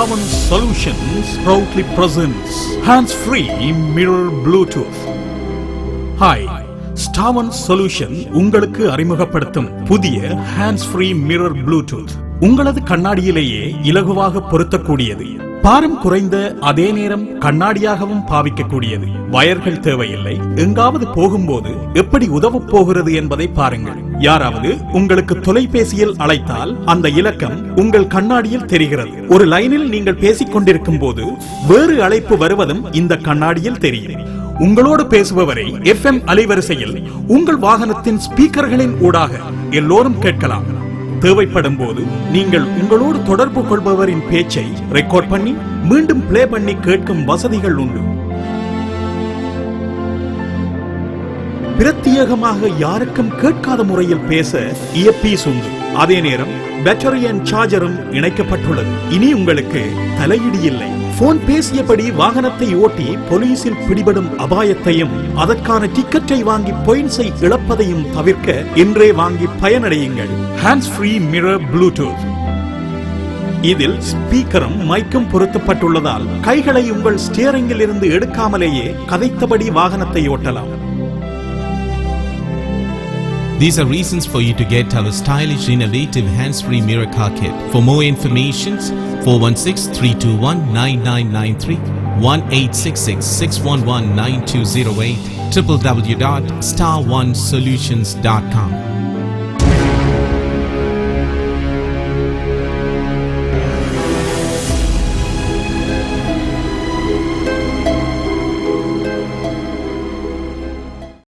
Star1 Solutions proudly presents hands-free mirror Bluetooth. Hi, Star1 Solution உங்களுக்கு அறிமுகப்படுத்தும் புதிய hands-free mirror Bluetooth. உங்களது கண்ணாடியிலேயே இலகுவாக பொருத்தக்கூடியது. பாரம் குறைந்த அதே நேரம் கண்ணாடியாகவும் பாவிக்கக்கூடியது. வயர்கள் தேவையில்லை. எங்காவது போகும்போது எப்படி உதவப் போகிறது என்பதை பாருங்கள். யாராவது உங்களுக்கு தொலைபேசியில் அழைத்தால் அந்த இலக்கம் உங்கள் கண்ணாடியில் தெரிகிறது. ஒரு லைனில் நீங்கள் பேசிக் கொண்டிருக்கும் போது வேறு அழைப்பு வருவதும் இந்த கண்ணாடியில் தெரியும். உங்களோடு பேசுபவரை FM அலைவரிசையில் உங்கள் வாகனத்தின் ஸ்பீக்கர்களின் ஊடாக எல்லோரும் கேட்கலாம். தேவைப்படும் போது நீங்கள் உங்களோடு தொடர்பு கொள்பவரின் பேச்சை ரெக்கார்ட் பண்ணி மீண்டும் பிளே பண்ணி கேட்கும் வசதிகள் உண்டு. பிரத்யேகமாக யாருக்கும் கேட்காத முறையில் பேச இயர்பீஸ் உண்டு. அதே நேரம் பேட்டரி அண்ட் சார்ஜரும் இணைக்கப்பட்டுள்ளது. இனி உங்களுக்கு தலையிடி இல்லை. போன் பேசியபடி வாகனத்தை ஓட்டி போலீசில் பிடிபடும் அபாயத்தையும் அதற்கான டிக்கெட்டை வாங்கி பாயிண்ட்ஸை இழப்பதையும் தவிர்க்க இன்றே வாங்கி பயனடையுங்கள். Hands free mirror Bluetooth. இதில் ஸ்பீக்கரும் மைக்கும் பொருத்தப்பட்டுள்ளதால் கைகளை உங்கள் ஸ்டியரிங்கில் இருந்து எடுக்காமலேயே கதைத்தபடி வாகனத்தை ஓட்டலாம். These are reasons for you to get our stylish, innovative hands-free mirror car kit. For more information, 416-321-9993, 1866-611-9208, www.star1solutions.com.